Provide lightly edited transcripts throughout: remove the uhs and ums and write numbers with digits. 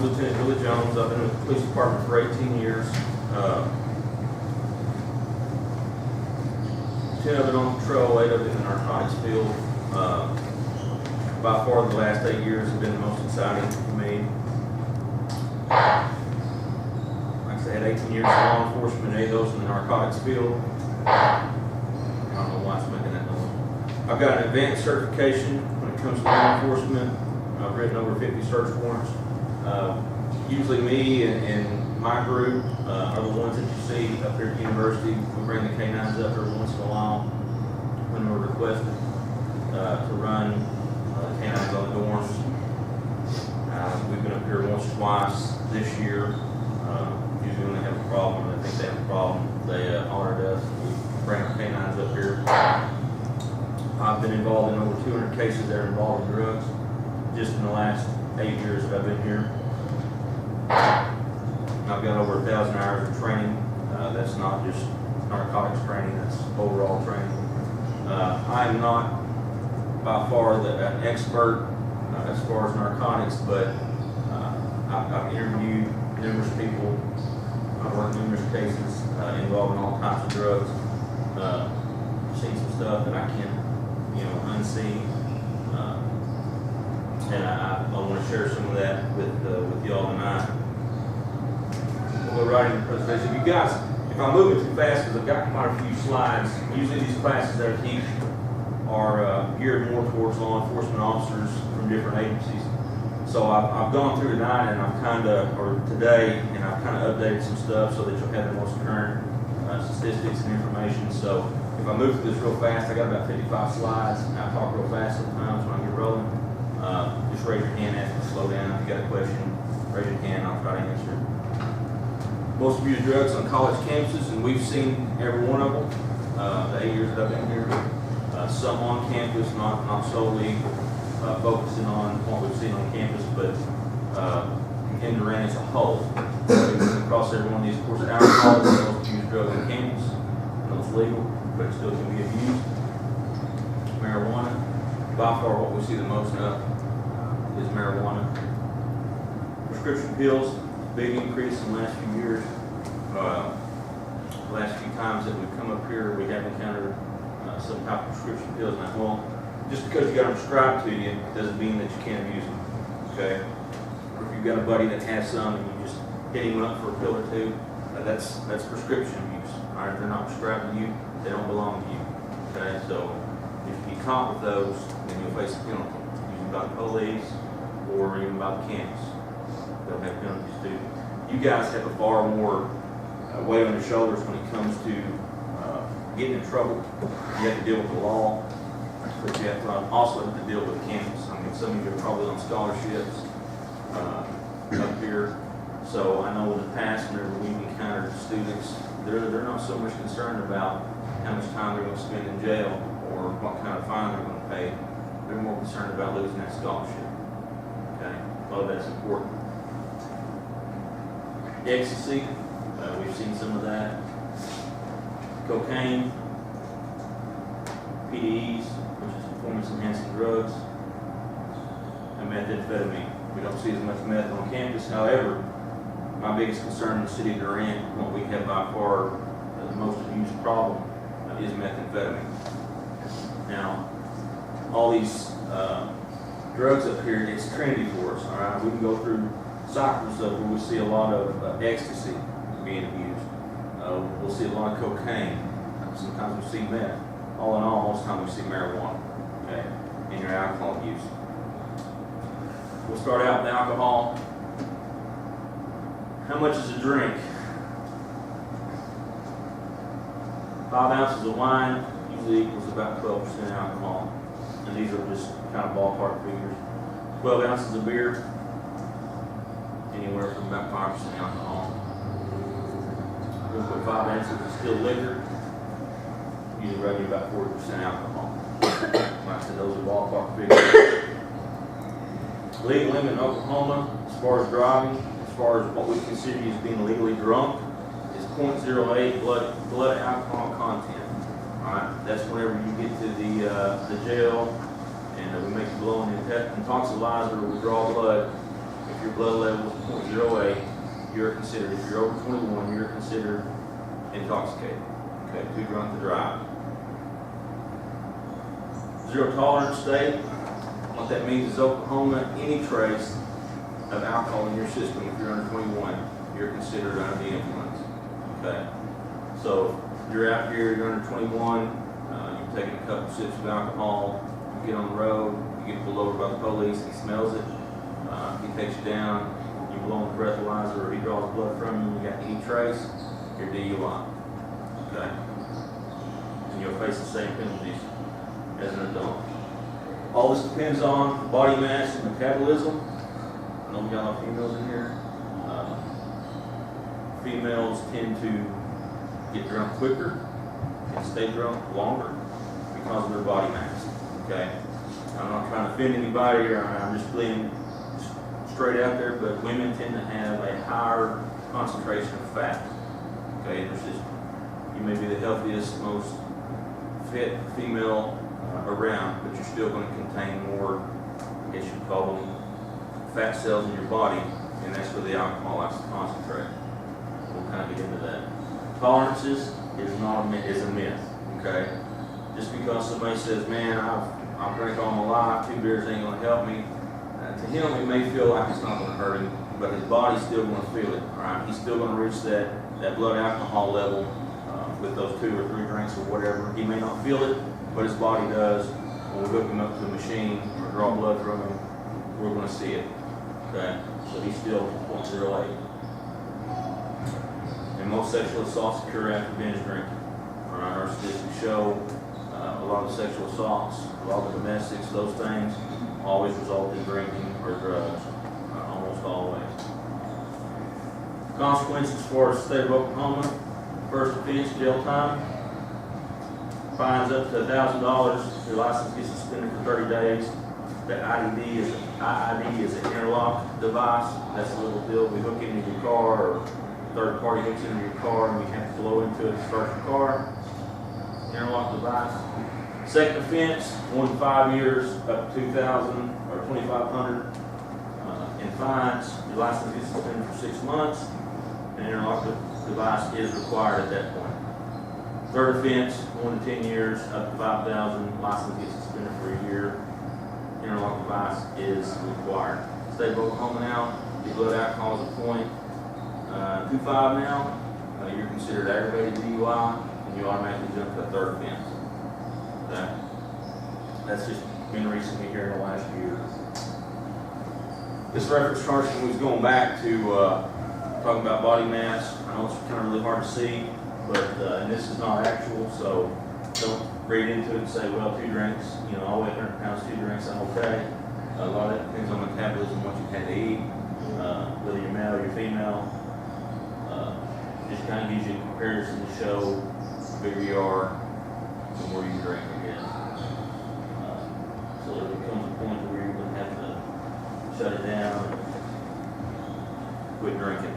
I'm Lieutenant Billy Jones. I've been with the police department for 18 years. 10 of it on patrol, 8 of it in the narcotics field. By far the last 8 years have been the most exciting for me. Like I said, 18 years of law enforcement, 8 of those in the narcotics field. I don't know why it's making that noise. I've got an advanced certification when it comes to law enforcement. I've written over 50 search warrants. Usually me and my group are the ones that you see up here at the university. We bring the K9s up every once in a while when we're requested to run the K9s on the dorms. We've been up here once or twice this year. Usually when they have a problem, or they think they have a problem, they alert us. We bring our K9s up here. I've been involved in over 200 cases that are involved in drugs just in the last 8 years that I've been here. I've got over 1,000 hours of training. That's not just narcotics training, that's overall training. I am not by far an expert as far as narcotics, but I've interviewed numerous people. I've worked numerous cases involving all types of drugs. Seen some stuff that I can, unsee. And I want to share some of that with y'all tonight. We'll go right into the presentation. You guys, if I'm moving too fast, because I've got quite a few slides, usually these classes that I teach are geared more towards law enforcement officers from different agencies. So I've gone through tonight and today, and I've kind of updated some stuff so that you'll have the most current statistics and information. So if I move through this real fast, I got about 55 slides, and I talk real fast sometimes when I get rolling. Just raise your hand, ask me to slow down. If you got a question, raise your hand, I'll try to answer it. Most of you use drugs on college campuses, and we've seen every one of them the 8 years that I've been here. Some on campus, not solely focusing on what we've seen on campus, but in Durant as a whole. Across every one of these, of course, alcohol is the most used drug on campus. I know it's legal, but it still can be abused. Marijuana, by far what we see the most of is marijuana. Prescription pills, big increase in the last few years. The last few times that we've come up here, we have encountered some type of prescription pills. Now, well, just because you got them prescribed to you doesn't mean that you can't abuse them. Okay? Or if you've got a buddy that has some and you just hit him up for a pill or two, that's prescription abuse. All right? If they're not prescribed to you, they don't belong to you. Okay? So if you get caught with those, then you'll face a penalty, usually by the police or even by the campus. They'll have penalties too. You guys have a far more weight on your shoulders when it comes to getting in trouble. You have to deal with the law, but you have to also have to deal with campus. I mean, some of you are probably on scholarships up here. So I know in the past, whenever we've encountered students, they're not so much concerned about how much time they're going to spend in jail or what kind of fine they're going to pay. They're more concerned about losing that scholarship. Okay, well, that's important. Ecstasy, we've seen some of that. Cocaine, PDEs, which is performance-enhancing drugs, and methamphetamine. We don't see as much meth on campus. However, my biggest concern in the city of Durant, what we have by far the most abused problem, is methamphetamine. Now, all these drugs up here, it's trendy for us. All right, we can go through cycles where we see a lot of ecstasy being abused. We'll see a lot of cocaine. Sometimes we see meth. All in all, most of the time we see marijuana, okay, in your alcohol use. We'll start out with alcohol. How much is a drink? 5 ounces of wine usually equals about 12% alcohol. And these are just kind of ballpark figures. 12 ounces of beer, anywhere from about 5% alcohol. We'll put 5 ounces of distilled liquor, usually running about 40% alcohol. Like I said, those are ballpark figures. Legal limit in Oklahoma, as far as driving, as far as what we consider as being legally drunk, is 0.08 blood alcohol content. All right, that's whenever you get to the jail and we make you blow an intoxilizer or withdraw blood, If your blood level is 0.08, you're considered, if you're over 21, you're considered intoxicated. Okay, too drunk to drive. Zero tolerance state, what that means is Oklahoma, any trace of alcohol in your system, if you're under 21, you're considered under the influence. Okay, so if you're out here, you're under 21, you've taken a couple sips of alcohol, you get on the road, you get pulled over by the police, he smells it, he takes you down, you blow on the breathalyzer, or he draws blood from you, you got any trace, you're DUI. Okay, and you'll face the same penalties as an adult. All this depends on body mass and metabolism. I know we got a lot of females in here. Females tend to get drunk quicker and stay drunk longer because of their body mass. Okay, I'm not trying to offend anybody, or I'm just being straight out there, but women tend to have a higher concentration of fat. Okay, there's just, you may be the healthiest, most fit female around, but you're still going to contain more, I guess you'd call them, fat cells in your body, and that's where the alcohol likes to concentrate. We'll kind of get into that. Tolerances is a myth. Okay, just because somebody says, "Man, I've drank all my life, 2 beers ain't going to help me," to him it may feel like it's not going to hurt him, but his body's still going to feel it. All right, he's still going to reach that blood alcohol level with those 2 or 3 drinks or whatever. He may not feel it, but his body does. When we hook him up to the machine or draw blood from him, we're going to see it. Okay, so he's still 0.08. And most sexual assaults occur after binge drinking. All right, our statistics show a lot of sexual assaults, a lot of domestics, those things always result in drinking or drugs, almost always. Consequences for the state of Oklahoma: first offense, jail time, fines up to $1,000. Your license gets suspended for 30 days. The IED is an interlock device. That's a little deal. We hook into your car, or third party hooks into your car, and we have to blow into it to start your car. Interlock device. Second offense, 1 to 5 years, up to $2,000 or $2,500 in fines. Your license gets suspended for 6 months. An interlock device is required at that point. Third offense, 1 to 10 years, up to $5,000. License gets suspended for a year. Interlock device is required. State of Oklahoma now, your blood alcohol is a .25 now. You're considered aggravated DUI, and you automatically jump to a third offense. Okay? That's just been recently here in the last year. This reference chart was going back to talking about body mass. I know it's kind of really hard to see, but and this is not actual, so don't read into it and say, well, 2 drinks, I weigh 100 pounds, 2 drinks, I'm okay. A lot of that depends on metabolism, what you've had to eat, whether you're male or you're female. Just kind of gives you a comparison to show the bigger you are, the more you drink again. So there becomes a point where you're going to have to shut it down and quit drinking.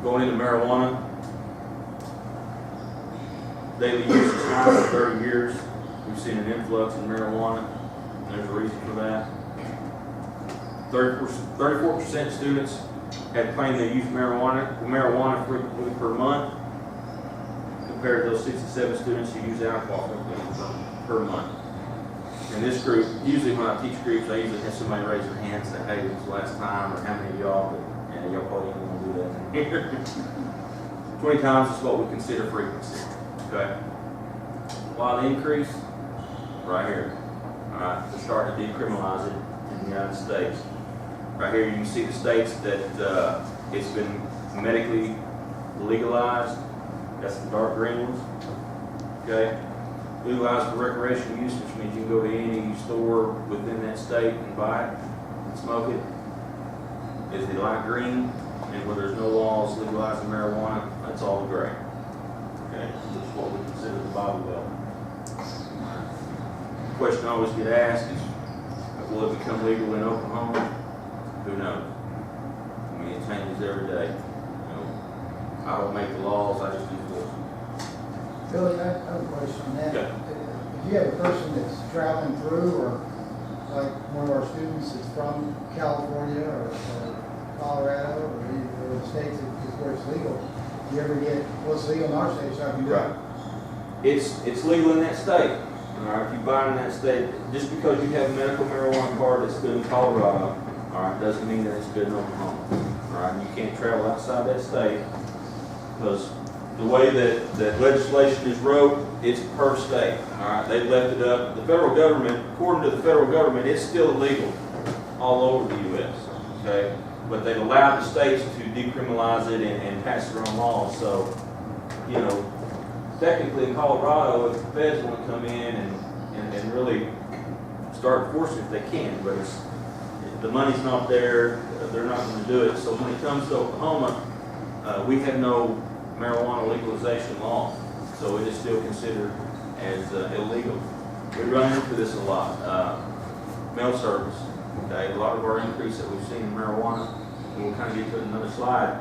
Going into marijuana, daily use is high for 30 years. We've seen an influx in marijuana, and there's a reason for that. 34% of students had claimed they used marijuana frequently per month, compared to those 67 students who use alcohol frequently per month. In this group, usually when I teach groups, I usually have somebody raise their hand and say, "Hey, when's the last time?" or "How many of y'all?" But y'all probably don't want to do that here. 20 times is what we consider frequency. Okay. Why the increase? Right here. All right, we're starting to decriminalize it in the United States. Right here, you can see the states that it's been medically legalized. That's the dark green ones. Okay. Legalized for recreational use, which means you can go to any store within that state and buy it and smoke it. Is the light green, and where there's no laws legalizing marijuana, that's all gray. Okay, this is what we consider the Bible Belt. The question I always get asked is, will it become legal in Oklahoma? Who knows? I mean, it changes every day. I don't make the laws, I just enforce them. Billy, I have a question on that. Yeah. If you have a person that's traveling through or like one of our students is from California or Colorado or the states where it's legal, do you ever get, what's legal in our state, so have you done? It's legal in that state. All right, if you buy it in that state, just because you have a medical marijuana card that's good in Colorado, all right, doesn't mean that it's good in Oklahoma. All right, you can't travel outside that state because the way that legislation is wrote, it's per state. All right, they've left it up. The federal government, according to the federal government, it's still illegal all over the U.S. Okay, but they've allowed the states to decriminalize it and pass their own laws. So, you know, technically in Colorado, if the feds want to come in and really start enforcing it, they can, but the money's not there, they're not going to do it. So when it comes to Oklahoma, we have no marijuana legalization law, so it is still considered as illegal. We run into this a lot. Mail service, okay, a lot of our increase that we've seen in marijuana, and we'll kind of get to another slide.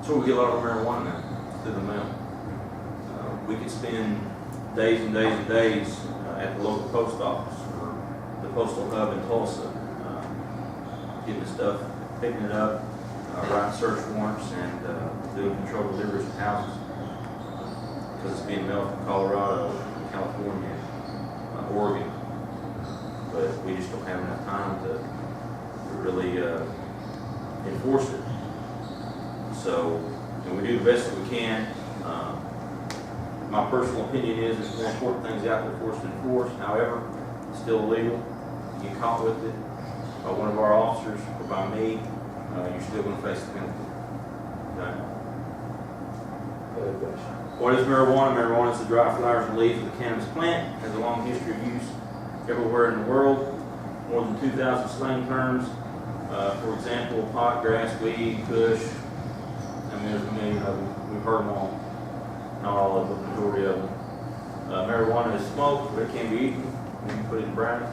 So we get a lot of marijuana now through the mail. We could spend days and days and days at the local post office or the postal hub in Tulsa, getting the stuff, picking it up, writing search warrants, and doing controlled deliveries to houses because it's being mailed from Colorado, California, Oregon. But we just don't have enough time to really enforce it. So, and we do the best that we can. My personal opinion is there's more important things out there for us to enforce. However, it's still illegal. You get caught with it by one of our officers or by me, you're still going to face the penalty. Okay. What is marijuana? Marijuana is the dry flowers and leaves of the cannabis plant. It has a long history of use everywhere in the world. More than 2,000 slang terms. For example, pot, grass, weed, kush. I mean, there's a million of them. We've heard them all. Not all of them, the majority of them. Marijuana is smoked, but it can be eaten. You can put it in brownies.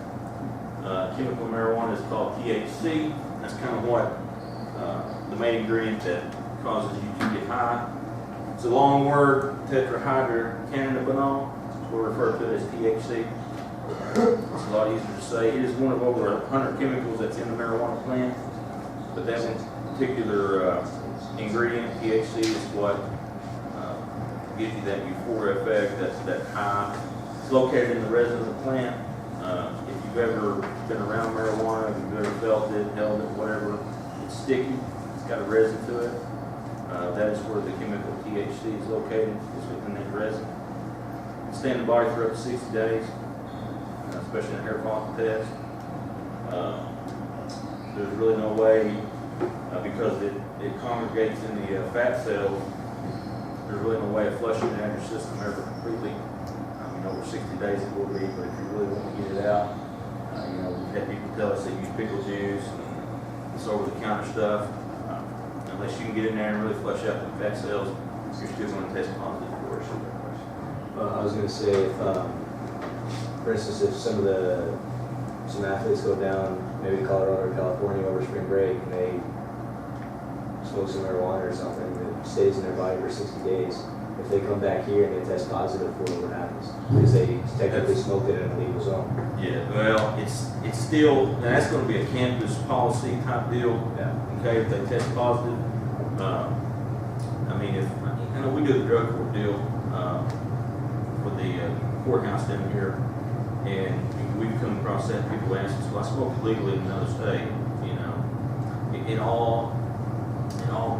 Chemical marijuana is called THC. That's kind of what the main ingredient that causes you to get high. It's a long word, tetrahydrocannabinol. We refer to it as THC. It's a lot easier to say. It is one of over 100 chemicals that's in the marijuana plant. But that one particular ingredient, THC, is what gives you that euphoria effect, that high. It's located in the resin of the plant. If you've ever been around marijuana, if you've ever felt it, held it, whatever, it's sticky. It's got a resin to it. That is where the chemical THC is located. It's within that resin. It can stay in the body for up to 60 days, especially in a hair follicle test. There's really no way, because it congregates in the fat cells, there's really no way of flushing it out of your system ever completely. Over 60 days it will be, but if you really want to get it out, we've had people tell us they use pickle juice and this over-the-counter stuff. Unless you can get in there and really flush out the fat cells, you're still going to test positive for it. I was going to say, if, for instance, if some athletes go down, maybe Colorado or California over spring break, and they smoke some marijuana or something that stays in their body for 60 days, if they come back here and they test positive for it, what happens? Because they technically smoked it in a legal zone. Yeah, well, it's still, and that's going to be a campus policy type deal. Yeah. Okay, if they test positive. We do the drug court deal for the courthouse down here, and we've come across that. People ask us, well, I smoked legally in another state. It all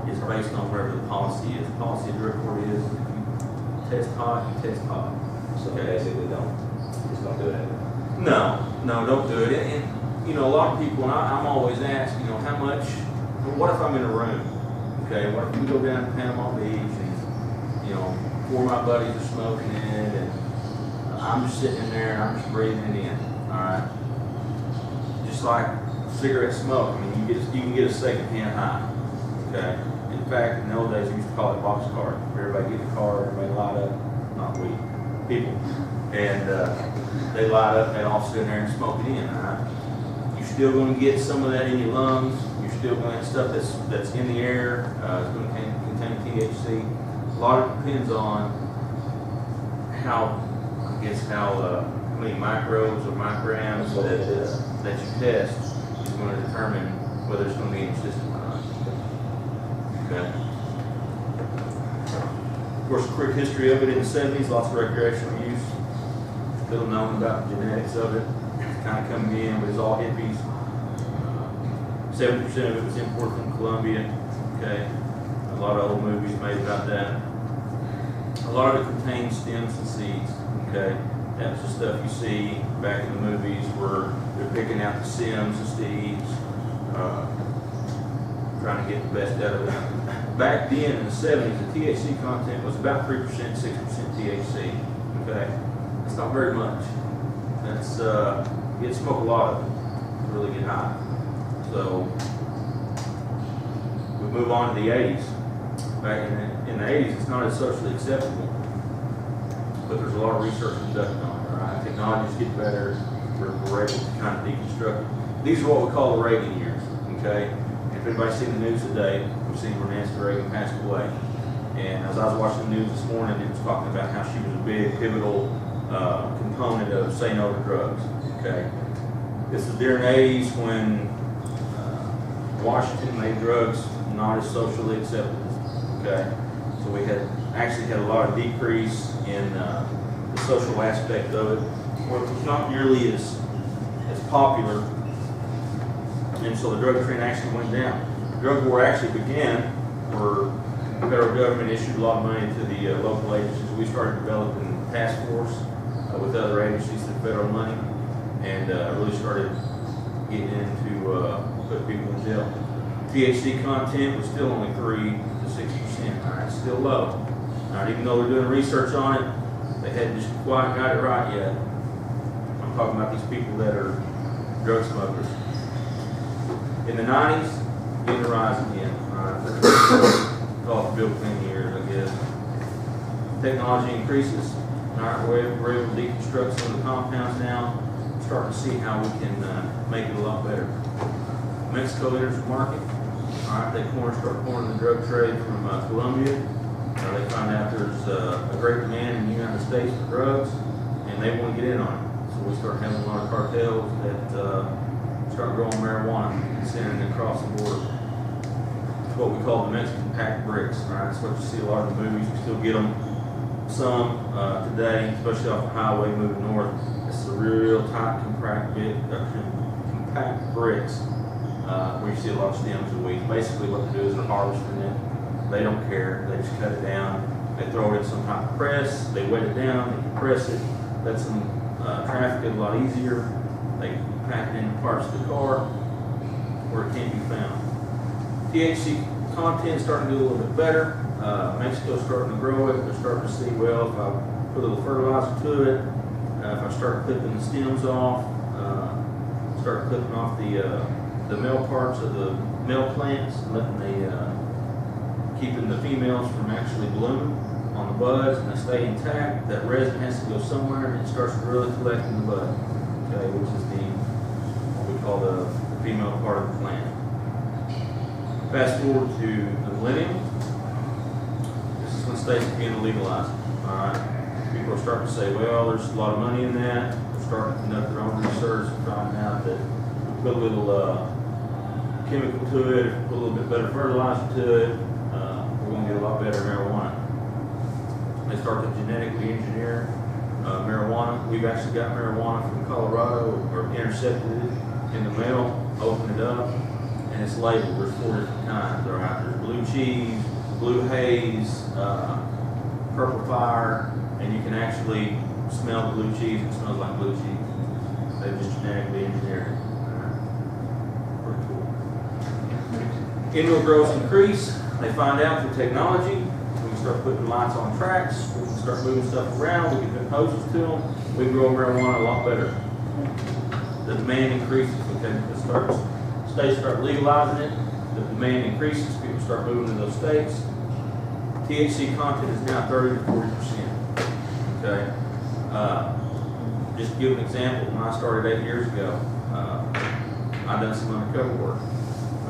is based on wherever the policy is. The policy of drug court is if you test hot, you test hot. So basically just don't do it. No, don't do it. And a lot of people, and I'm always asked, how much, what if I'm in a room? Okay, what if we go down to Panama Beach and, four of my buddies are smoking it and I'm just sitting in there and I'm just breathing it in, all right? Just like cigarette smoke, you can get a second-hand high, okay? In fact, in the old days, we used to call it box card. Everybody get the card, everybody light up, not we, people. And they light up and they all sit in there and smoke it in, all right? You're still going to get some of that in your lungs. You're still going to have stuff that's in the air. It's going to contain THC. A lot of it depends on how many microbes or micrograms that you test is going to determine whether it's going to be in your system or not. Okay. Of course, a quick history of it in the 70s, lots of recreational use. Little known about the genetics of it. It's kind of coming in, but it's all hippies. 70% of it was imported from Colombia. Okay. A lot of old movies made about that. A lot of it contains stems and seeds. Okay. That's the stuff you see back in the movies where they're picking out the stems and seeds, trying to get the best out of it. Back then in the 70s, the THC content was about 3%, 6% THC. Okay, it's not very much. That's you'd smoke a lot of it to really get high. So we move on to the 80s. Back in the 80s, it's not as socially acceptable, but there's a lot of research conducted on it. Right, technologies get better. We're able to kind of deconstruct it. These are what we call the Reagan years. Okay. If anybody's seen the news today, we've seen where Nancy Reagan passed away. And as I was watching the news this morning, it was talking about how she was a big, pivotal component of say no to drugs. Okay, this is during the 80s when Washington made drugs not as socially acceptable. Okay, so we actually had a lot of decrease in the social aspect of it, where it was not nearly as popular. And so the drug trend actually went down. The drug war actually began where the federal government issued a lot of money to the local agencies. We started developing a task force with other agencies through federal money and really started getting into putting people in jail. THC content was still only 3 to 6%. All right, still low. All right, even though we're doing research on it, they hadn't just quite got it right yet. I'm talking about these people that are drug smokers. In the 90s, getting a rise again. Call it Bill Clinton years, I guess. Technology increases. All right, we're able to deconstruct some of the compounds now. Starting to see how we can make it a lot better. Mexico enters the market. All right, they start pouring the drug trade from Colombia. They find out there's a great demand in the United States for drugs, and they want to get in on it. So we start having a lot of cartels that start growing marijuana and sending it across the border. It's what we call the Mexican packed bricks. Right? That's what you see a lot of the movies. You still get them some today, especially off the highway moving north. It's a real tight, compact bricks where you see a lot of stems and weeds. Basically, what they do is they're harvesting it. They don't care. They just cut it down. They throw it in some type of press. They wet it down. They compress it. Lets them traffic it a lot easier. They pack it into parts of the car where it can't be found. THC content is starting to do a little bit better. Mexico's starting to grow it. They're starting to see, well, if I put a little fertilizer to it, if I start clipping the stems off, start clipping off the male parts of the male plants, letting keeping the females from actually blooming on the buds and they stay intact, that resin has to go somewhere and it starts to really collect in the bud, okay, which is what we call the female part of the plant. Fast forward to the millennium. This is when states begin to legalize it. All right, people are starting to say, well, there's a lot of money in that. They're starting to conduct their own research and find out that we put a little chemical to it, if we put a little bit better fertilizer to it, we're going to get a lot better marijuana. They start to genetically engineer marijuana. We've actually got marijuana from Colorado, or intercepted it in the mail, opened it up, and it's labeled. There's 4 different kinds. All right, there's blue cheese, blue haze, purple fire, and you can actually smell the blue cheese. It smells like blue cheese. They've just genetically engineered it. Pretty cool. Indoor growth increase. They find out through technology. We can start putting lights on tracks. We can start moving stuff around. We can put hoses to them. We can grow marijuana a lot better. The demand increases. Okay, states start legalizing it. The demand increases. People start moving to those states. THC content is now 30 to 40%. Okay. Just to give an example, when I started 8 years ago, I done some undercover work.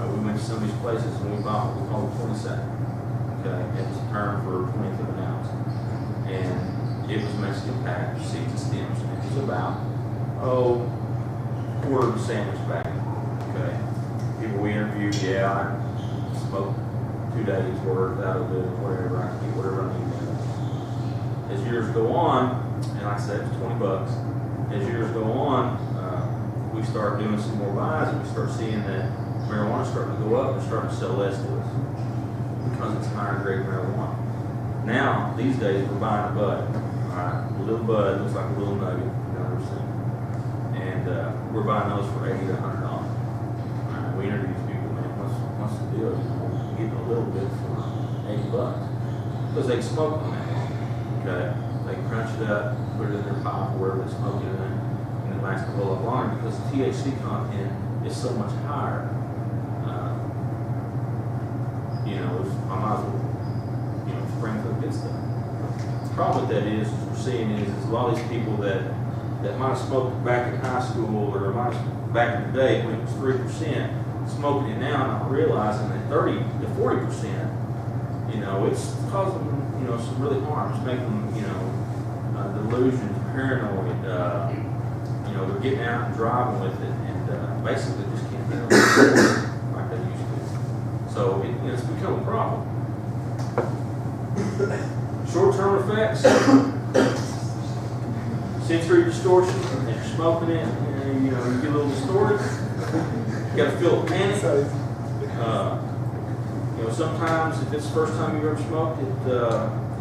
We went to some of these places and we bought what we call a 20 sack. Okay, it's a term for 22 an ounce. And it was Mexican packed, seeds and stems. It was about, quarter of a sandwich bag. Okay. People we interviewed, yeah, I smoked 2 days worth out of it, whatever, I can get whatever I need. As years go on, and like I said, it's $20. As years go on, we start doing some more buys, and we start seeing that marijuana starting to go up, and starting to sell less to us because it's higher grade marijuana. Now, these days, we're buying a bud. All right, a little bud looks like a little nugget, you know what I'm saying? And we're buying those for $80 to $100. All right, we interview these people, man, what's the deal? You know, we're getting a little bit for $80 because they smoke on that long. Okay, they crunch it up, put it in their pipe, wherever they smoke it in, and it lasts a whole lot longer because the THC content is so much higher. I might as well, sprinkle good stuff. The problem with that is we're seeing is a lot of these people that might have smoked back in high school or might have back in the day when it was 3%, smoking it now, not realizing that 30 to 40%, it's causing them, some really harm. It's making them, delusions, paranoid. They're getting out and driving with it, and basically just can't get on like they used to. So it's become a problem. Short-term effects, sensory distortion. If you're smoking it, and, you get a little distorted. You got to feel a panic. Sometimes if it's the first time you've ever smoked it,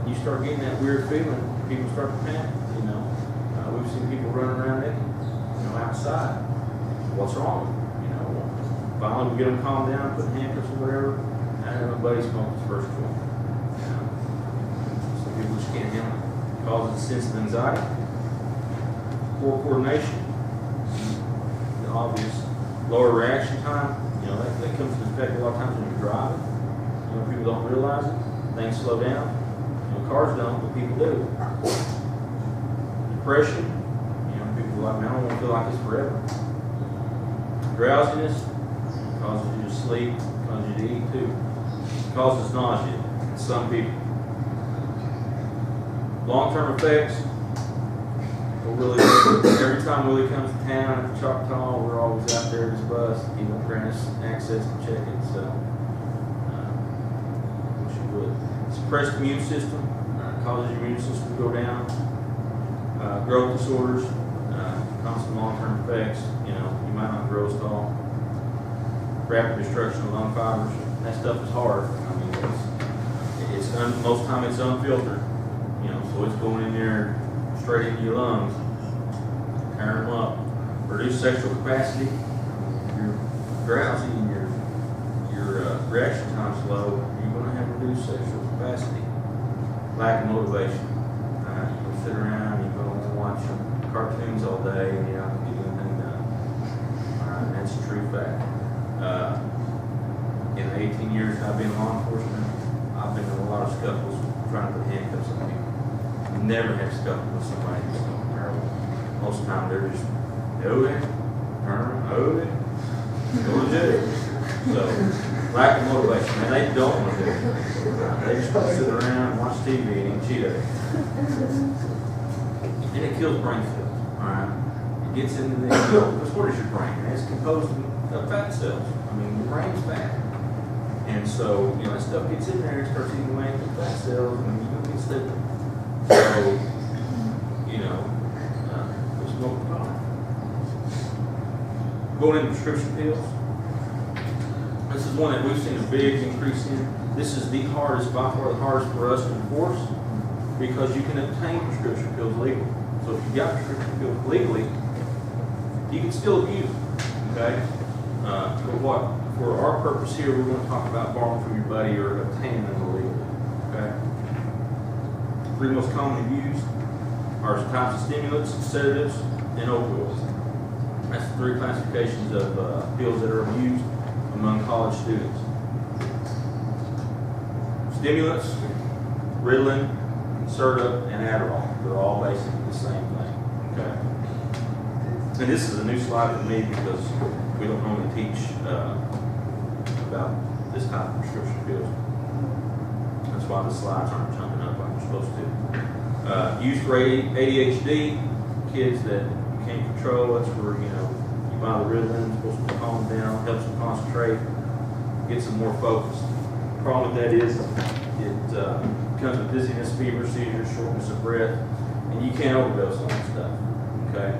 you start getting that weird feeling. People start to panic. We've seen people running around naked, outside. What's wrong? Finally we get them calmed down, put handcuffs or whatever. I had my buddy smoke his first joint. Some people just can't handle it. It causes a sense of anxiety, poor coordination, the obvious lower reaction time. That comes into effect a lot of times when you're driving. People don't realize it. Things slow down. Cars don't, but people do. Depression. People are like, man, I don't want to feel like this forever. Drowsiness. Causes you to sleep. Causes you to eat too. Causes nausea in some people. Long-term effects. Every time Willie comes to town at Choctaw, we're always out there at his bus. He won't grant us access to check it, so wish he would. Suppressed immune system causes your immune system to go down. Growth disorders, constant long-term effects. You might not grow as tall. Rapid destruction of lung fibers. That stuff is hard. Most time it's unfiltered. So it's going in there straight into your lungs, tearing them up. Reduce sexual capacity. If you're drowsy and your reaction time's low, you're going to have reduced sexual capacity. Lack of motivation. You sit around, you're going to watch cartoons all day, and you're not going to get anything done. That's a true fact. In the 18 years I've been in law enforcement, I've been in a lot of scuffles trying to put handcuffs on people. Never had a scuffle with somebody who's going terrible. Most of the time they're just, over, turn, over, go to jail. So, lack of motivation. Man, they don't want to do it. They just want to sit around and watch TV and eat Cheetos. And it kills brain cells. Alright? It gets into the because what is your brain? It's composed of fat cells. Your brain's fat. And so, that stuff gets in there and starts eating away at the fat cells, and you don't get stupid. So, there's no problem. Going into prescription pills. This is one that we've seen a big increase in. This is by far the hardest for us to enforce because you can obtain prescription pills legally. So if you got prescription pills legally, you can still abuse them. Okay? For our purpose here, we're going to talk about borrowing from your buddy or obtaining them illegally. Okay? Three most commonly used are types of stimulants, sedatives, and opioids. That's the three classifications of pills that are used among college students. Stimulants, Ritalin, Serta, and Adderall. They're all basically the same thing. Okay. And this is a new slide for me because we don't normally teach about this type of prescription pills. That's why the slides aren't jumping up like they're supposed to. Used for ADHD, kids that you can't control, that's where, you buy the Ritalin, supposed to calm them down, helps them concentrate, gets them more focused. The problem with that is it comes with dizziness, fever, seizures, shortness of breath, and you can't overdose on that stuff, okay?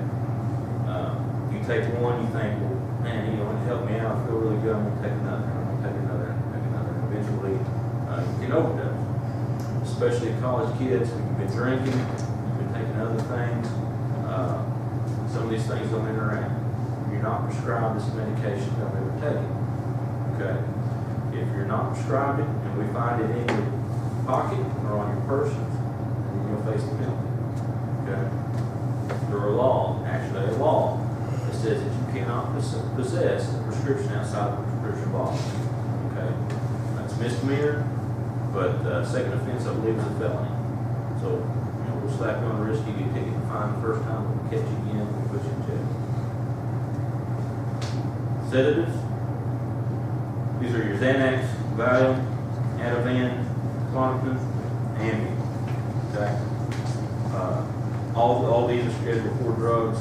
You take one, you think, well, man, it helped me out, I feel really good, I'm gonna take another, I'm gonna take another, and eventually you can overdose. Especially college kids, you've been drinking, you've been taking other things, some of these things don't interact. If you're not prescribed this medication, don't ever take it, okay? If you're not prescribed it, and we find it in your pocket or on your person, then you'll face the penalty, okay? There are laws, actually a law, that says that you cannot possess a prescription outside of a prescription bottle, okay? That's misdemeanor, but second offense, I believe, is a felony. So, we'll slap you on the wrist, you get a ticket and fine the first time, we'll catch you again, we'll put you in jail. Sedatives, these are your Xanax, Valium, Ativan, Clonopin, Ambien, okay? All these are Schedule IV drugs,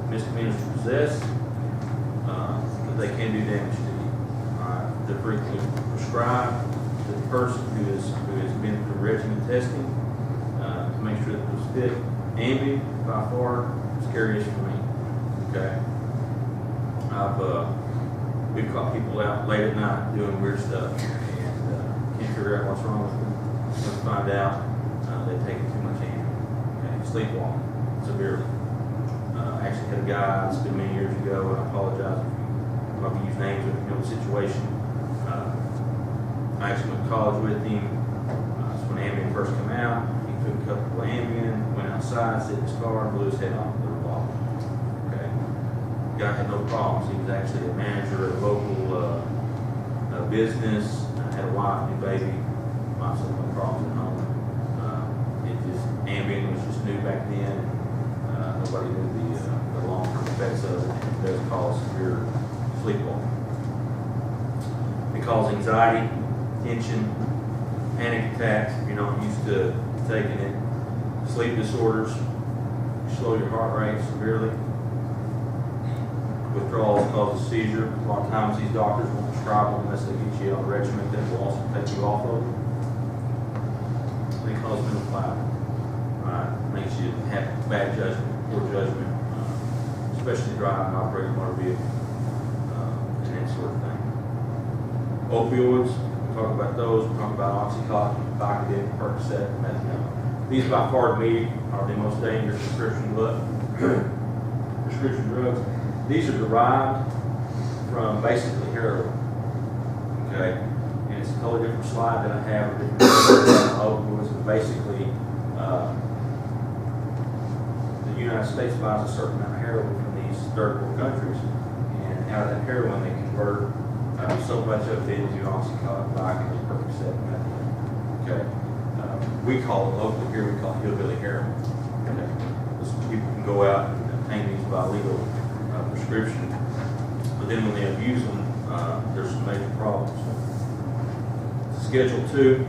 misdemeanors to possess, but they can do damage to you. They're frequently prescribed to the person who has been through regimen testing to make sure that it was fit. Ambien, by far, scariest for me, okay? We've caught people out late at night doing weird stuff and can't figure out what's wrong with them. Come to find out, they've taken too much Ambien, okay? Sleepwalking, severely. I actually had a guy, it's been many years ago, and I apologize if you probably use names if you know the situation. I actually went to college with him. That's when Ambien first came out. He took a couple of Ambien, went outside, sit in his car, and blew his head off with a revolver. Okay. The guy had no problems. He was actually a manager at a local business. Had a wife and a baby. Lots of no problems at home. Ambien was just new back then. Nobody knew the long-term effects of it. It does cause severe sleepwalking. It causes anxiety, tension, panic attacks if you're not used to taking it, sleep disorders, slow your heart rate severely. Withdrawals cause a seizure. A lot of times these doctors won't prescribe them unless they get you on a regimen that will also take you off of it. They cause mental cloud. Makes you have bad judgment, poor judgment, especially driving and operating a motor vehicle, and that sort of thing. Opioids, we'll talk about those. We'll talk about Oxycontin, Vicodin, Percocet, methadone. These by far to me are the most dangerous prescription drugs. These are derived from basically heroin. Okay, and it's a totally different slide that I have of different opioids, but basically the United States buys a certain amount of heroin from these third world countries, and out of that heroin they convert so much of it into Oxycontin, Vicodin, Percocet, methadone. Okay, we call it locally here, we call it hillbilly heroin. Okay, those people can go out and obtain these by legal prescription, but then when they abuse them, there's some major problems. Schedule II,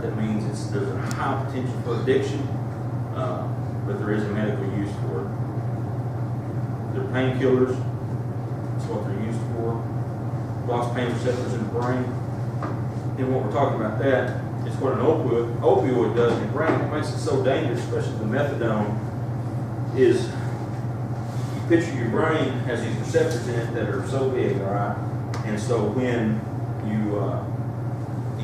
that means there's a high potential for addiction, but there is a medical use for it. They're painkillers, that's what they're used for. Blocks pain receptors in the brain. And what we're talking about that is what an opioid does in the brain. What makes it so dangerous, especially the methadone, is you picture your brain has these receptors in it that are so big, all right? And so when you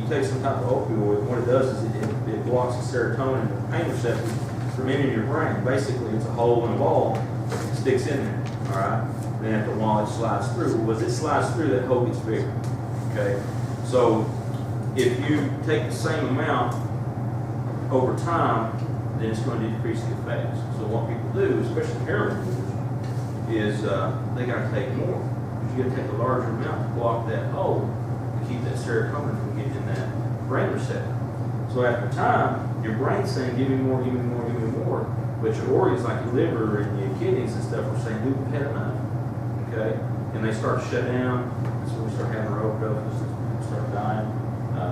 take some type of opioid, what it does is it blocks the serotonin, the pain receptors from entering your brain. Basically, it's a hole in a wall that sticks in there, all right? Then after a while, it slides through. Well, as it slides through, that hole gets bigger, okay? So if you take the same amount over time, then it's going to decrease the effects. So what people do, especially heroin users, is they got to take more. You got to take a larger amount to block that hole to keep that serotonin from getting in that brain receptor. So after time, your brain's saying, give me more, give me more, give me more. But your organs like your liver and your kidneys and stuff are saying, dude, we've had enough. Okay? And they start to shut down. That's when we start having our overdoses, people start dying.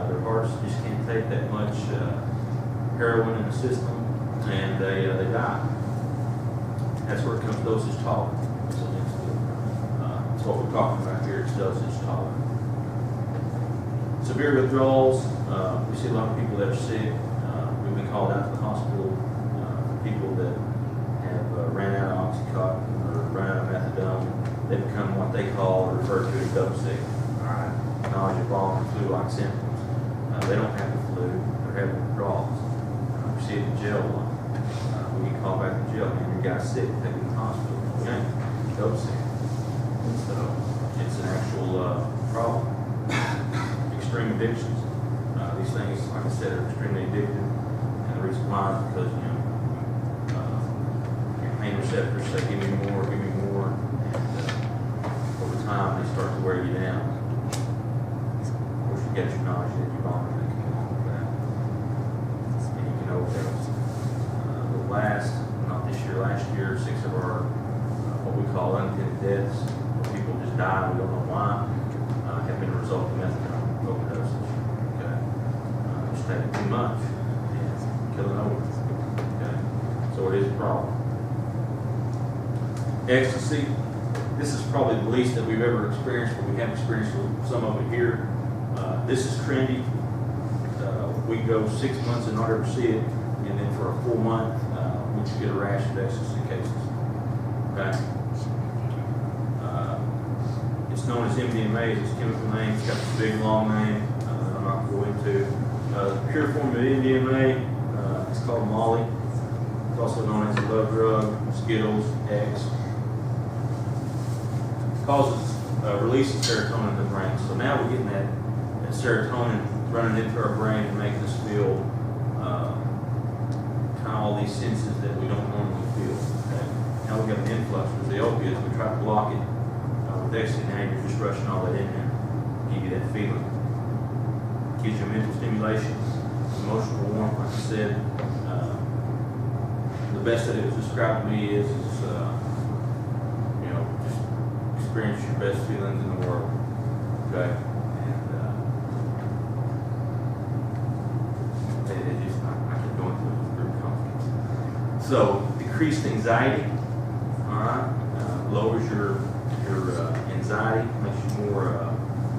Their hearts just can't take that much heroin in the system, and they die. That's where it comes dosage tolerant. So that's what we're talking about here, is dosage tolerant. Severe withdrawals, we see a lot of people that are sick. We've been called out to the hospital for people that have ran out of Oxycontin or run out of methadone. They become what they call or refer to as double sick. All right, nausea, vomiting, flu-like symptoms. They don't have the flu; they're having withdrawals. We see it in jail a lot. We get called back to jail, and your guy's sick, take him to the hospital. Yeah, double sick. So it's an actual problem. Extreme addictions. These things, like I said, are extremely addictive, and the reason why is because your pain receptors say, "Give me more, give me more," and over time they start to wear you down. Of course, you get your nausea, your vomiting that can come along with that, and you can overdose. The last, not this year, last year, 6 of our what we call unintended deaths, where people just die, we don't know why, have been a result of methadone overdoses. Okay, just taking too much and killing over. Okay, so it is a problem. Ecstasy. This is probably the least that we've ever experienced, but we have experienced some of it here. This is trendy. We go 6 months and not ever see it, and then for a full month, we just get a rash of ecstasy cases. Okay. It's known as MDMA, it's its chemical name. It's got this big long name that I'm not going to go into. The pure form of MDMA, it's called Molly. It's also known as a love drug, Skittles, X. Causes release of serotonin in the brain. So now we're getting that serotonin running into our brain and making us feel kind of all these senses that we don't normally feel. Okay? Now we've got an influx with the opiates. We try to block it with ecstasy. Now you're just rushing all that in there. Give you that feeling. Gives you mental stimulation, emotional warmth, like I said. The best that it was described to me is just experience your best feelings in the world. Okay? And it just, I can go into it with group confidence. So, decreased anxiety, all right, lowers your anxiety, makes you more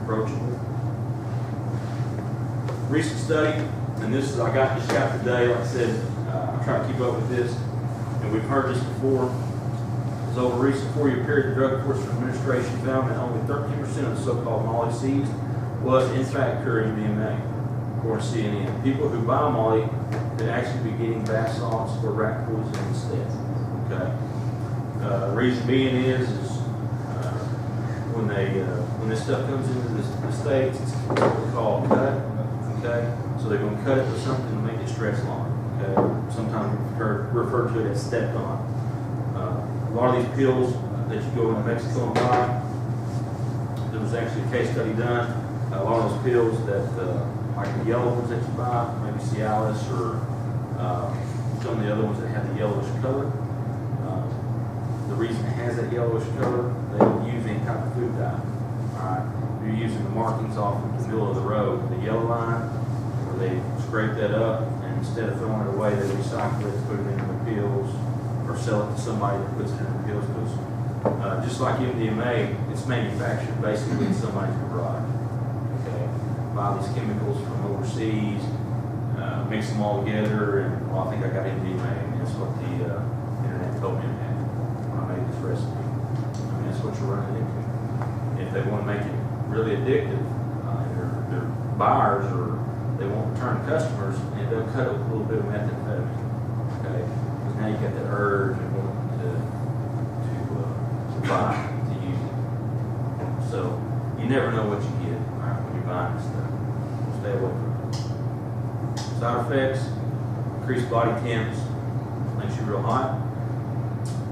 approachable. Recent study, and this is, I just got today, like I said, I try to keep up with this, and we've heard this before. As over a recent 4-year period, the Drug Enforcement Administration found that only 13% of the so-called Molly seized was in fact pure MDMA, according to CNN. People who buy Molly could actually be getting bath salts or rat poison instead. Okay. Reason being is when this stuff comes into the states, it's what we call cut. Okay, so they're going to cut it with something to make it stretch long. Okay, sometimes referred to it as stepped on. A lot of these pills that you go into Mexico and buy, there was actually a case study done. A lot of those pills that, like the yellow ones that you buy, maybe Cialis or some of the other ones that have the yellowish color. The reason it has that yellowish color, they don't use any type of food dye. Alright, you're using the markings off of the middle of the road, the yellow line, where they scrape that up, and instead of throwing it away, they recycle it, put it into the pills, or sell it to somebody that puts it in the pills. Because just like MDMA, it's manufactured basically in somebody's garage. Okay, buy these chemicals from overseas, mix them all together, and well, I think I got MDMA, and that's what the internet told me I had when I made this recipe. I mean, that's what you're running into. If they want to make it really addictive, they're buyers or they want return customers, and they'll cut it with a little bit of methamphetamine. Okay, because now you got that urge and wanting to buy, to use it. So you never know what you get, right, when you're buying this stuff. Stay away from it. Side effects: increased body temps, makes you real hot.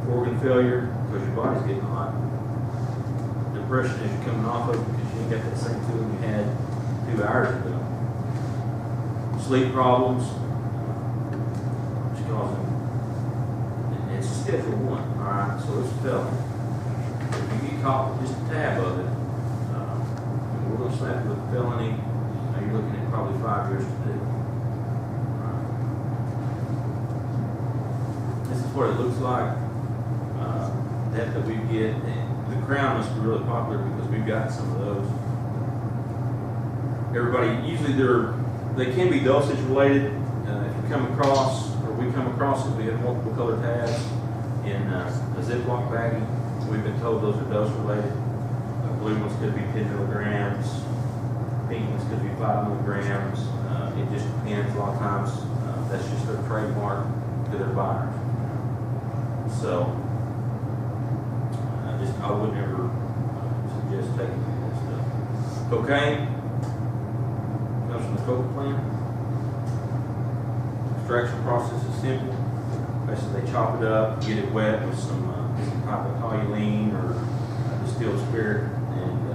Organ failure because your body's getting hot. Depression as you're coming off of it because you ain't got that same feeling you had 2 hours ago. Sleep problems, which causing, it's a Schedule 1, alright, so it's a felony. If you get caught with just a tab of it, we're going to slap you with a felony, you're looking at probably 5 years to do. Right. what it looks like. That we get, the Crown must be really popular because we've got some of those. Everybody, usually they can be dosage related. If you come across, or we come across it, we have multiple color tabs in a Ziploc baggie. We've been told those are dose related. Blue ones could be 10 milligrams, pink ones could be 5 milligrams. It just depends. A lot of times, that's just their trademark to their buyers. So, I would never suggest taking that stuff. Cocaine comes from the coca plant. Extraction process is simple. Basically, they chop it up, get it wet with some type of toluene or distilled spirit, and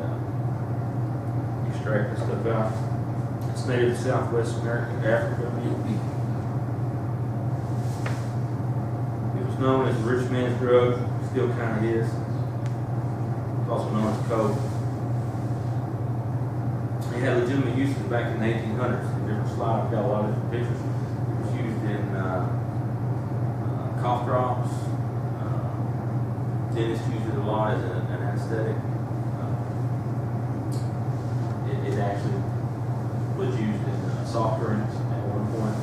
extract the stuff out. It's native to Southwest America, Africa. It was known as the rich man's drug, still kind of is. It's also known as coke. It had legitimate uses back in the 1800s. The different slide, I've got a lot of different pictures. It was used in cough drops. Dentists used it a lot as an anesthetic. It actually was used in soft drinks at one point.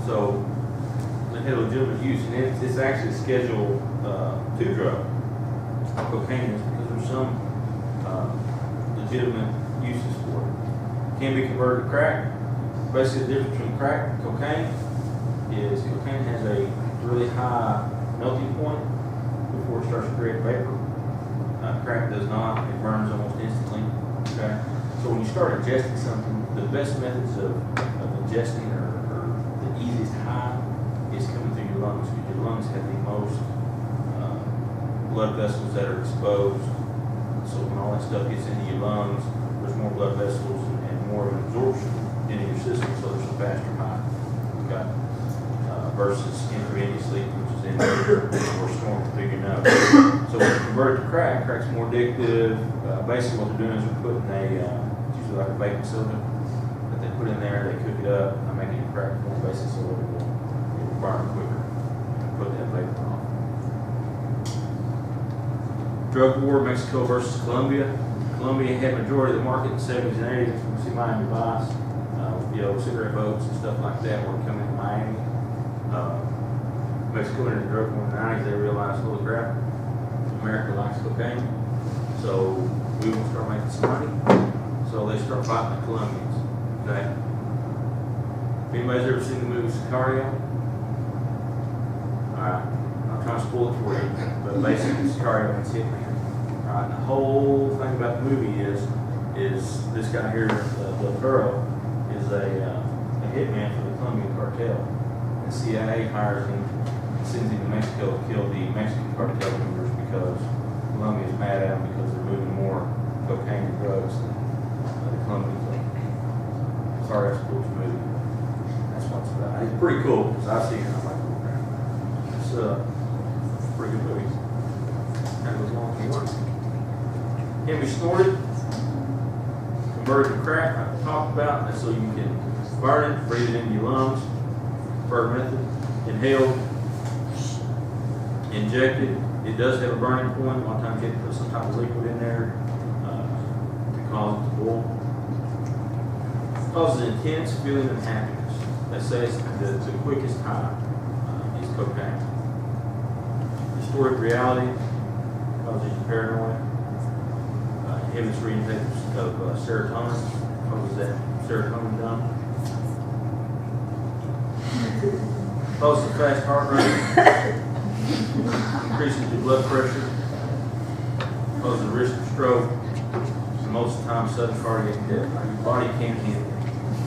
So it had legitimate use, and it's actually a Schedule 2 drug. Cocaine is, because there's some legitimate uses for it. Can be converted to crack. Basically, the difference between crack and cocaine is cocaine has a really high melting point before it starts to create vapor. Crack does not. It burns almost instantly. Okay? So when you start ingesting something, the best methods of ingesting or the easiest high is coming through your lungs, because your lungs have the most blood vessels that are exposed. So when all that stuff gets into your lungs, there's more blood vessels and more of an absorption into your system, so there's a faster high. Okay? Versus intravenously, which is in there, or storm through your nose. So when you convert to crack, crack's more addictive. Basically what they're doing is they're putting it's usually like a baking soda that they put in there, they cook it up, make it in crack form, basically so it will burn quicker and put that vapor on. Drug war, Mexico versus Colombia. Colombia had majority of the market in the 70s and 80s. You can see Miami Vice, cigarette boats and stuff like that were coming to Miami. Mexico entered the drug war in the 90s. They realized, holy crap, America likes cocaine, so we want to start making some money. So they start fighting the Colombians. Okay. If anybody's ever seen the movie Sicario, alright, I'm trying to spoil it for you, but basically Sicario is Hitman. Alright, the whole thing about the movie is this guy here, the Burrow, is a hitman for the Colombian cartel. The CIA hires him and sends him to Mexico to kill the Mexican cartel members because Colombia is mad at them because they're moving more cocaine and drugs than the Colombians are. Sorry, I spoiled the movie. That's what it's about. It's pretty cool because I've seen it and I'm like, oh crap. It's a pretty good movie. Kind of goes along with the work. Can be snorted, converted to crack, like I talked about. That's so you can burn it, breathe it into your lungs. Preferred method. Inhaled, injected. It does have a burning point. A lot of times you have to put some type of liquid in there to cause it to boil. It causes an intense feeling of happiness. They say it's the quickest high is cocaine. Distorted reality causes you paranoia. Inhibits reintake of serotonin, causes that serotonin dump. Causes a fast heart rate, increases your blood pressure, causes the risk of stroke, and most of the time sudden cardiac death. Your body can't handle it.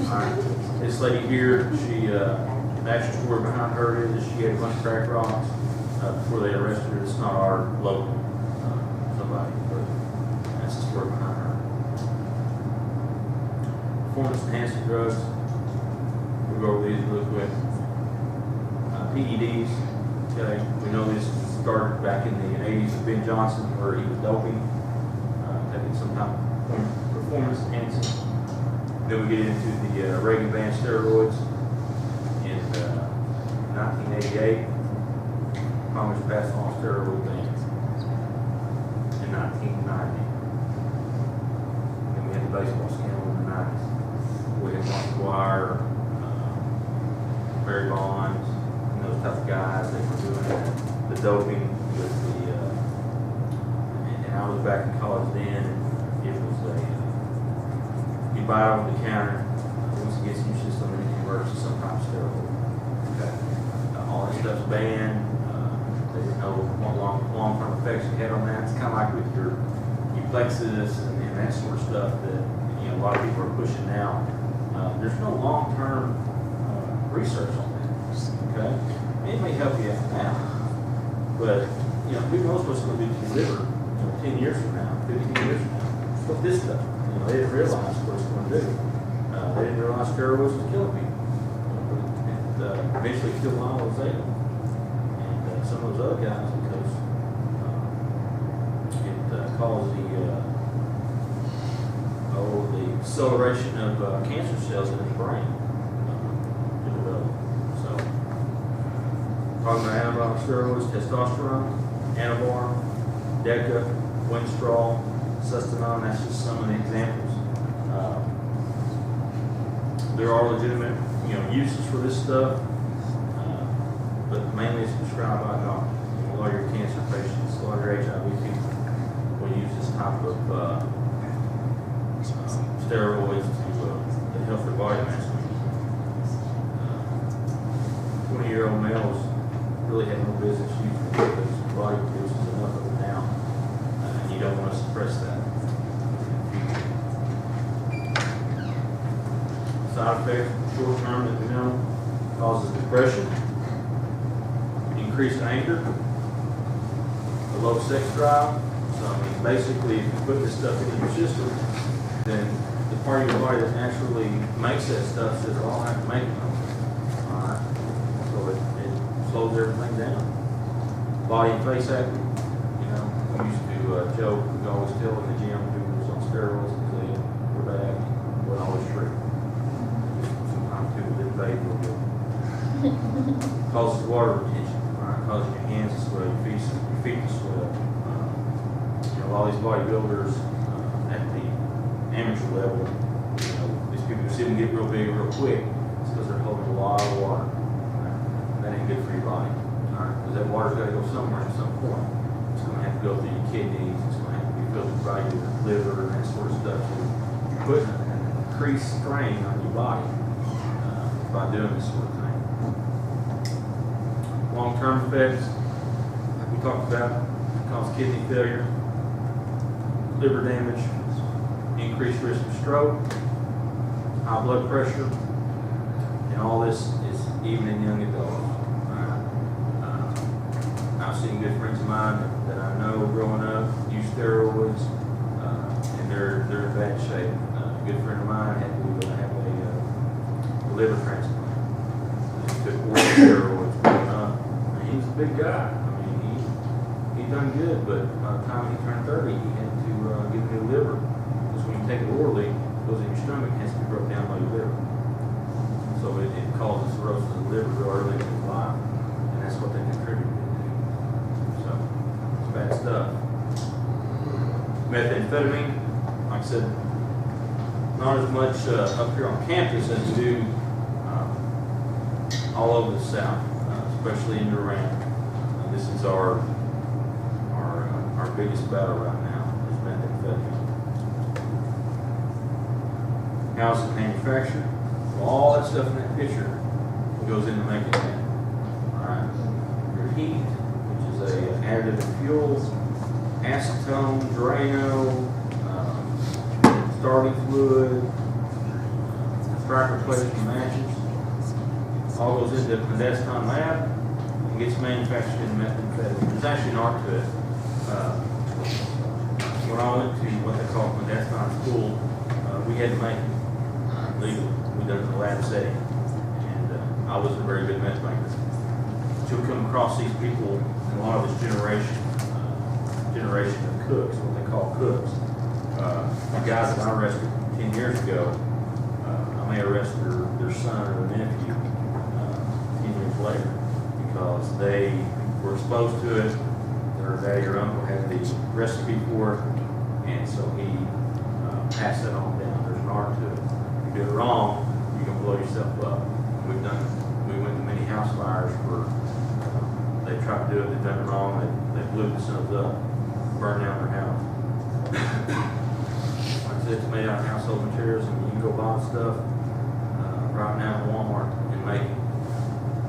Right. This lady here, she, the actual story behind her is she had a bunch of crack rocks before they arrested her. It's not our local somebody, but that's the story behind her. Performance enhancing drugs. We'll go over these real quick. PEDs, okay, we know this started back in the 80s with Ben Johnson where he was doping, taking some type of performance enhancing. Then we get into the Reagan banned steroids in 1988. Congress passed on steroid bans in 1990. And we had the baseball scandal in the 90s. We had Mark McGuire, Barry Bonds, and those type of guys that were doing the doping with the, and I was back in college then, and it was you buy it over the counter, once it gets used to something, it converts to some type of steroid. Okay. All that stuff's banned. They didn't know what long-term effects you had on that. It's kind of like with your plexus and that sort of stuff that a lot of people are pushing now. There's no long-term research on that. Okay, it may help you out now, but who knows what's going to do to your liver 10 years from now, 15 years from now. What this stuff, they didn't realize what it's going to do. They didn't realize steroids was killing people. It eventually killed Lionel Zeta and some of those other guys because it caused the acceleration of cancer cells in his brain to develop. So, talking about anabolic steroids, testosterone, Anavar, Deca, Winstrol, Sustanon, that's just some of the examples. There are legitimate, uses for this stuff, but mainly it's prescribed by a doctor. A lot of your cancer patients, a lot of your HIV people will use this type of steroids to help their body mass. 20-year-old males really have no business using it because your body produces enough of it now, and you don't want to suppress that. Side effects, short term, as we know, causes depression, increased anger, a low sex drive. So, basically, if you put this stuff into your system, then the part of your body that naturally makes that stuff says, "Oh, I'll have to make it." All right. So it slows everything down. Body and face acne. We used to joke, we always tell in the gym people was on steroids because they were bad. Wasn't always true. Sometimes people didn't bathe real good. Causes water retention. All right. Causes your hands to swell, your feet to swell. All these bodybuilders at the amateur level, these people who see them get real big real quick. It's because they're holding a lot of water. Right? That ain't good for your body. All right? Because that water's got to go somewhere at some point. It's going to have to go through your kidneys. It's going to have to be filtered by your liver and that sort of stuff. So you're putting an increased strain on your body by doing this sort of thing. Long-term effects, like we talked about, cause kidney failure, liver damage, increased risk of stroke, high blood pressure, and all this is even in young adults. I've seen good friends of mine that I know growing up use steroids, and they're in bad shape. A good friend of mine had to have a liver transplant. He took 4 steroids growing up. He was a big guy. He done good, but by the time he turned 30, he had to get a new liver. Because when you take it orally, it goes in your stomach, it has to be broken down by your liver. So it causes cirrhosis of the liver real early in his life, and that's what they contributed to. So it's bad stuff. Methamphetamine, like I said, not as much up here on campus as we do all over the South, especially in Durant. This is our biggest battle right now is methamphetamine. How is it manufactured? Well, all that stuff in that picture goes into making that. Alright. Your heat, which is a additive in fuels, acetone, Drano, starting fluid, striker plates and matches. All goes into the clandestine lab and gets manufactured in methamphetamine. There's actually an art to it. When I went to what they call clandestine school, we had to make it legally. We done it in a lab setting, and I wasn't a very good meth maker. But you'll come across these people in a lot of this generation of cooks, what they call cooks. The guys that I arrested 10 years ago, I may arrest their son or their nephew 10 years later because they were were exposed to it. Their daddy or uncle had the recipe for it, and so he passed it on down. There's an art to it. If you do it wrong, you can blow yourself up. We went to many house fires where they tried to do it, they've done it wrong, they blew themselves up, burned down their house. Like I said, it's made out of household materials, and you can go buy stuff right now at Walmart and make it.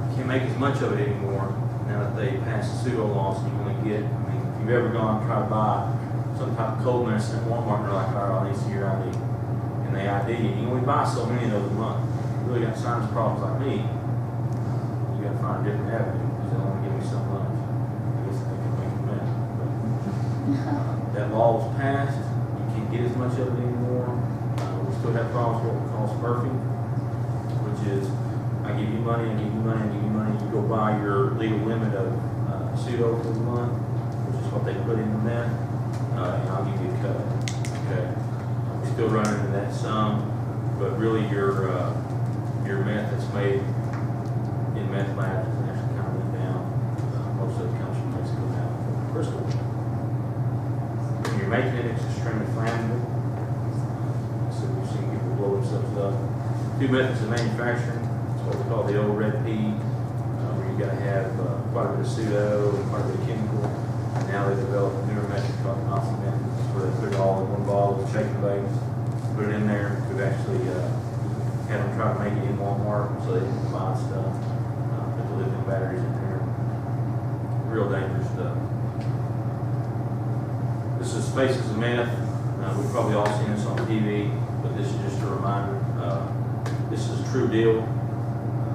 You can't make as much of it anymore now that they passed the pseudo laws. You only get, I mean, if you've ever gone and tried to buy some type of cold medicine at Walmart, and they're like, all right, I need to see your ID. And they ID you. You only buy so many of those a month. If you really got sinus problems like me, you got to find a different avenue because they only give me so much. I guess they can make a mess. But that law was passed. You can't get as much of it anymore. We still have problems with what we call smurfing, which is I give you money, I give you money, I give you money. You go buy your legal limit of pseudo for the month, which is what they put in the meth, and I'll give you a cut. Okay. We still run into that some, but really your meth that's made in meth labs is actually kind of went down. Most of it comes from Mexico now. Crystal. When you're making it, it's extremely flammable. So we've seen people blow themselves up. Two methods of manufacturing. It's what we call the old red pea, where you got to have quite a bit of pseudo and quite a bit of chemical. And now they developed a newer method called the Nazi method, where they put it all in one bottle with shaking bags, put it in there. We've actually had them try to make it in Walmart so they can buy stuff. Put the lithium batteries in there. Real dangerous stuff. This is Faces of Meth. We've probably all seen this on TV, but this is just a reminder. This is a true deal.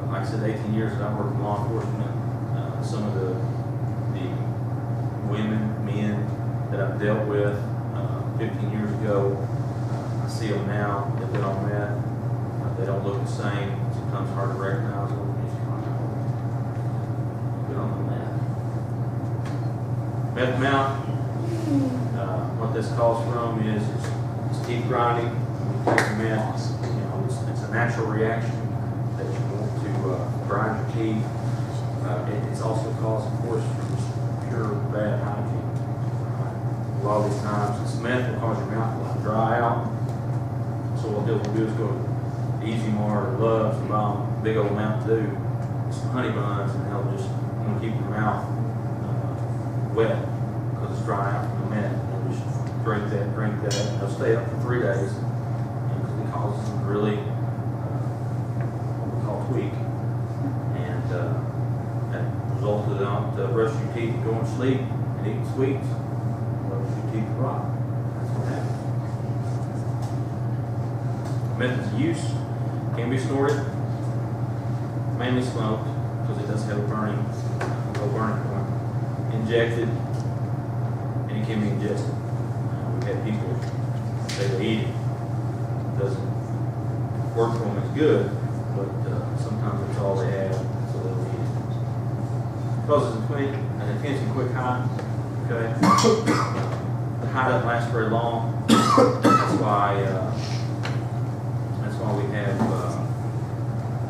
Like I said, 18 years that I worked in law enforcement. Some of the women, men that I've dealt with 15 years ago, I see them now. They've been on meth. They don't look the same. Sometimes hard to recognize them. Been on the meth. Meth mouth. What this calls from is teeth grinding. When you take meth, it's a natural reaction that you want to grind your teeth. It's also caused, of course, from just pure bad hygiene. A lot of these times, this meth will cause your mouth to dry out. So what they'll do is go to Easy Mart or Love's and buy a big old Mountain Dew, some honey buns, and they'll just keep your mouth wet because it's drying out from the meth. They'll just drink that, and they'll stay up for 3 days because it causes them to really what we call tweak. And that results in them to brush your teeth and go to sleep and eat sweets. Brush your teeth rot. That's what happens. Methods of use can be snorted, mainly smoked, because it does have a burning point. Injected, and it can be ingested. We've had people say they eat it. It doesn't work for them as good, but sometimes it's all they have, so they'll eat it. Causes an intense and quick high. Okay. The high doesn't last very long. That's why we have a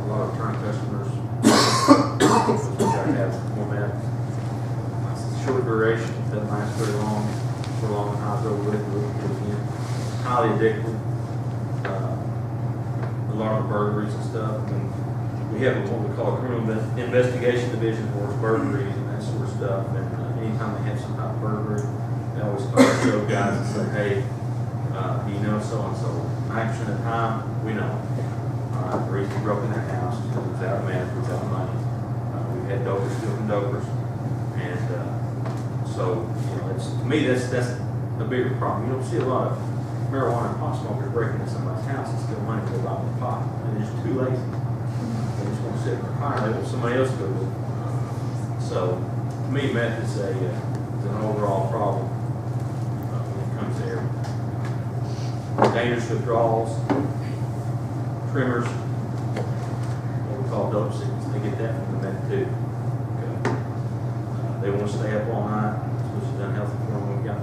lot of return customers. Because we try to have more meth. Short duration, doesn't last very long. For long and highs over with, again. Highly addictive. A lot of burglaries and stuff. And we have what we call a criminal investigation division for burglaries and that sort of stuff. And anytime they have some type of burglary, they always call the show guys and say, hey, do you know so and so? 90% of the time, we know. The reason we broke in that house is because it was out of meth, it was out of money. We've had dopers steal from dopers. And so, to me, that's a bigger problem. You don't see a lot of marijuana and pot smokers breaking into somebody's house and steal money to go buy the pot. They're just too lazy. They just want to sit in their car. They want somebody else to go with it. So, to me, meth is an overall problem when it comes to everything. Dangerous withdrawals, trimmers, what we call dope sickness. They get that from the meth too. Okay. They want to stay up all night, which is unhealthy for them. We've got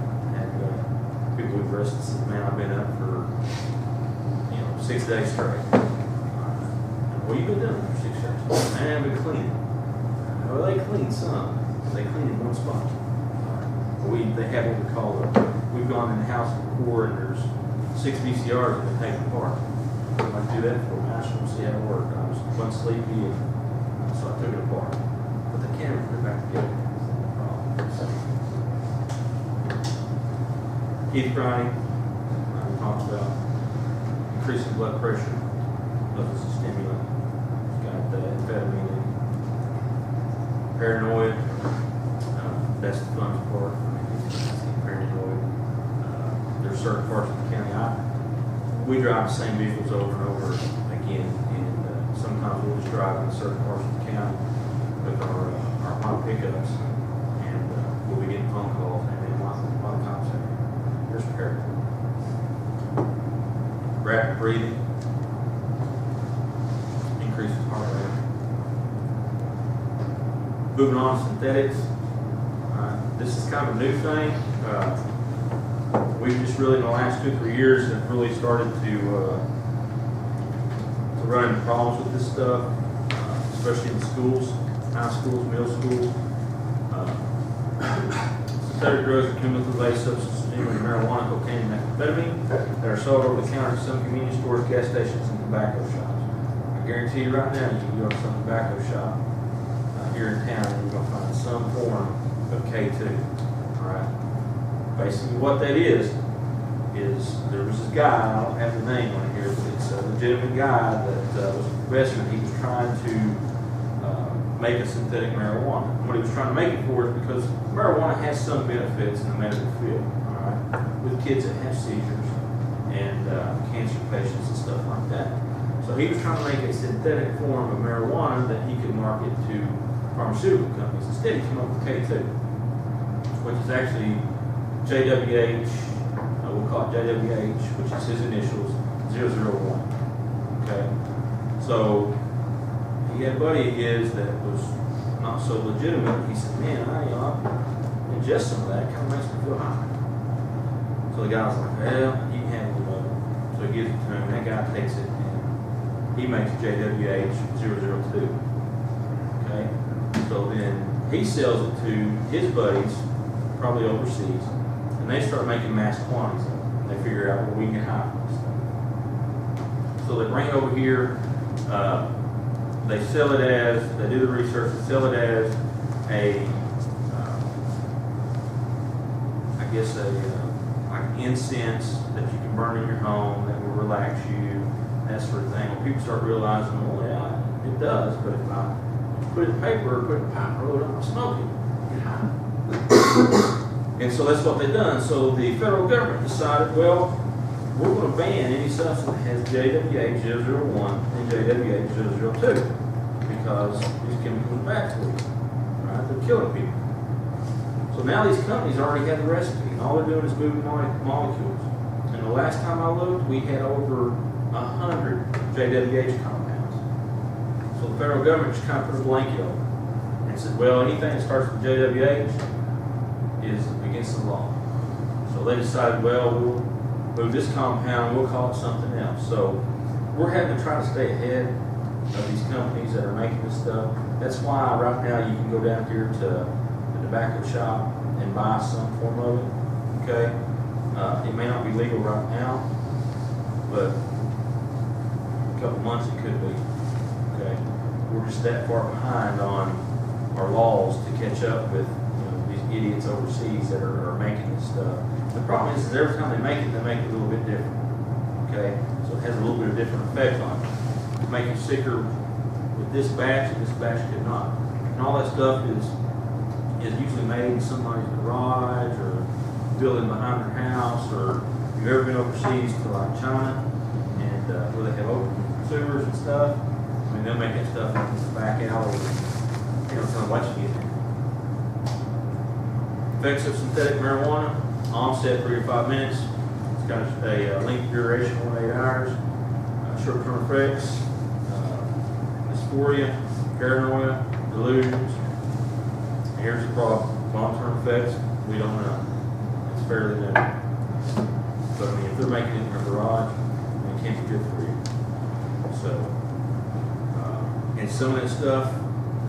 people we've arrested and said, man, I've been up for 6 days straight. What have you been doing for 6 days? Man, I've been cleaning. Well, they clean some. They clean in one spot. They have what we call we've gone in the house before and there's 6 VCRs and they take them apart. I do that for them. I just want to see how it worked. I was sleepy and so I took it apart. But the camera put it back together. Keith Browning, talks about increasing blood pressure, love as a stimulant. It's got amphetamine in it. Paranoid, that's the fun part. Paranoid. There's certain parts of the county. We drive the same vehicles over and over again, and sometimes we'll just drive in certain parts of the county with our hot pickups, and we'll be getting phone calls, and then a lot of times there's paranoid. Rapid breathing, increases heart rate. Moving on to synthetics. This is kind of a new thing. We've just really in the last 2 or 3 years have really started to run into problems with this stuff, especially in schools, high schools, middle schools. Synthetic drugs are chemical-based substances, including marijuana, cocaine, and methamphetamine, that are sold over the counter at some convenience stores, gas stations, and tobacco shops. I guarantee you right now, you can go to some tobacco shop here in town, and you're going to find some form of K2. All right. Basically, what that is there was this guy. I don't have the name on here, but it's a legitimate guy that was a professor. And he was trying to make a synthetic marijuana. And what he was trying to make it for is because marijuana has some benefits in the medical field. All right, with kids that have seizures and cancer patients and stuff like that. So he was trying to make a synthetic form of marijuana that he could market to pharmaceutical companies. Instead, he came up with K2, which is actually JWH, we'll call it JWH, which is his initials, 001. Okay? So he had a buddy of his that was not so legitimate. He said, man, I ingest some of that. It kind of makes me feel high. So the guy was like, well, you can handle it. So he gives it to him. That guy takes it and he makes JWH 002. Okay? So then he sells it to his buddies, probably overseas, and they start making mass quantities of it. And they figure out, well, we can get high from this stuff. So they bring it over here, they sell it as, they do the research, they sell it as like incense that you can burn in your home that will relax you, that sort of thing. When people start realizing, well, yeah, it does, but if I put it in paper or put it in pipe, roll it up and smoke it, get high. And so that's what they've done. So the federal government decided, well, we're going to ban any substance that has JWH 001 and JWH 002 because these chemicals are bad for you. Right? They're killing people. So now these companies already have the recipe, and all they're doing is moving molecules. And the last time I looked, we had over 100 JWH compounds. So the federal government just kind of put a blanket on it and said, well, anything that starts with JWH is against the law. So they decided, well, we'll move this compound, we'll call it something else. So we're having to try to stay ahead of these companies that are making this stuff. That's why right now you can go down here to the tobacco shop and buy some form of it. Okay? It may not be legal right now, but in a couple months it could be. Okay? We're just that far behind on our laws to catch up with these idiots overseas that are making this stuff. The problem is every time they make it a little bit different. Okay? So it has a little bit of different effect on it. To make you sicker with this batch and this batch could not. And all that stuff is usually made in somebody's garage or building behind their house, or if you've ever been overseas to like China and where they have open sewers and stuff. I mean, they'll make that stuff in the back alley. Kind of what you get there. Effects of synthetic marijuana: onset 3 to 5 minutes. It's got a length duration of 8 hours. Short-term effects: dysphoria, paranoia, delusions. Here's the problem: long-term effects, we don't know. It's fairly new. But I mean, if they're making it in their garage, it can't be good for you. So, and some of that stuff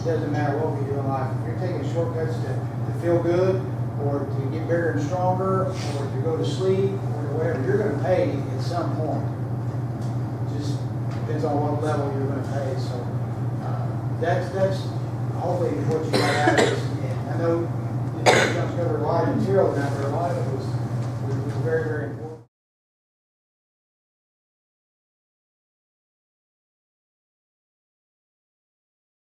it doesn't matter what we do in life. If you're taking shortcuts to feel good, or to get bigger and stronger, or to go to sleep, or whatever, you're gonna pay at some point. Just depends on what level you're gonna pay, so, that's hopefully what you got out of this. And I know, you know, covered a lot of material down there, a lot of it was